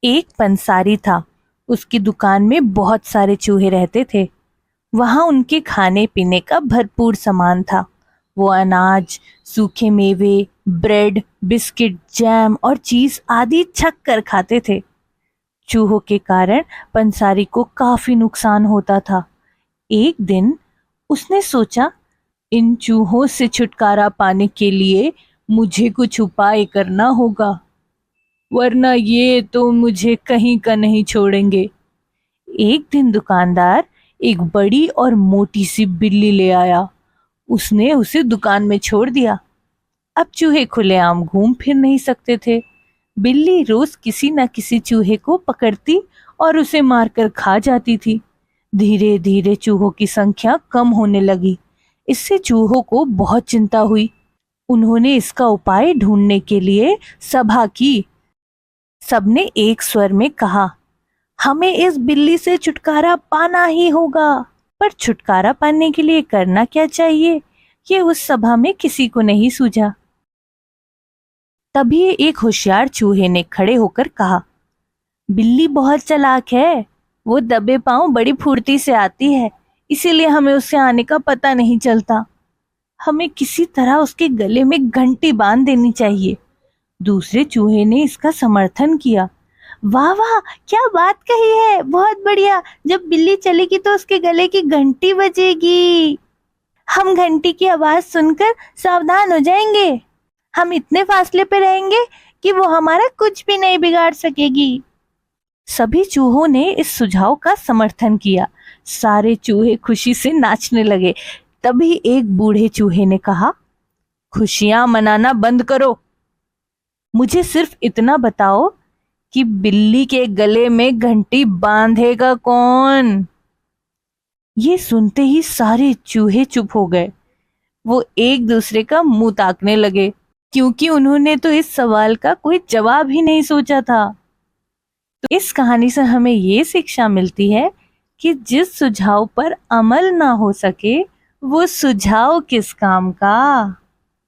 एक पंसारी था। उसकी दुकान में बहुत सारे चूहे रहते थे। वहां उनके खाने पीने का भरपूर सामान था। वो अनाज, सूखे मेवे, ब्रेड, बिस्किट, जैम और चीज आदि छक कर खाते थे। चूहों के कारण पंसारी को काफी नुकसान होता था। एक दिन उसने सोचा, इन चूहों से छुटकारा पाने के लिए मुझे कुछ उपाय करना होगा, वरना ये तो मुझे कहीं का नहीं छोड़ेंगे। एक दिन दुकानदार एक बड़ी और मोटी सी बिल्ली ले आया। उसने उसे दुकान में छोड़ दिया। अब चूहे खुलेआम घूम फिर नहीं सकते थे। बिल्ली रोज किसी न किसी चूहे को पकड़ती और उसे मारकर खा जाती थी। धीरे धीरे चूहों की संख्या कम होने लगी। इससे चूहों को बहुत चिंता हुई। उन्होंने इसका उपाय ढूंढने के लिए सभा की। सबने एक स्वर में कहा, हमें इस बिल्ली से छुटकारा पाना ही होगा। पर छुटकारा पाने के लिए करना क्या चाहिए, ये उस सभा में किसी को नहीं सूझा। तभी एक होशियार चूहे ने खड़े होकर कहा, बिल्ली बहुत चालाक है। वो दबे पांव बड़ी फुर्ती से आती है, इसीलिए हमें उससे आने का पता नहीं चलता। हमें किसी तरह उसके गले में घंटी बांध देनी चाहिए। दूसरे चूहे ने इसका समर्थन किया। वाह वाह, क्या बात कही है, बहुत बढ़िया। जब बिल्ली चलेगी तो उसके गले की घंटी बजेगी। हम घंटी की आवाज सुनकर सावधान हो जाएंगे। हम इतने फासले पे रहेंगे कि वो हमारा कुछ भी नहीं बिगाड़ सकेगी। सभी चूहों ने इस सुझाव का समर्थन किया। सारे चूहे खुशी से नाचने लगे। तभी एक बूढ़े चूहे ने कहा, खुशियां मनाना बंद करो। मुझे सिर्फ इतना बताओ कि बिल्ली के गले में घंटी बांधेगा कौन? ये सुनते ही सारे चूहे चुप हो गए। वो एक दूसरे का मुंह ताकने लगे, क्योंकि उन्होंने तो इस सवाल का कोई जवाब ही नहीं सोचा था। तो इस कहानी से हमें ये शिक्षा मिलती है कि जिस सुझाव पर अमल ना हो सके वो सुझाव किस काम का।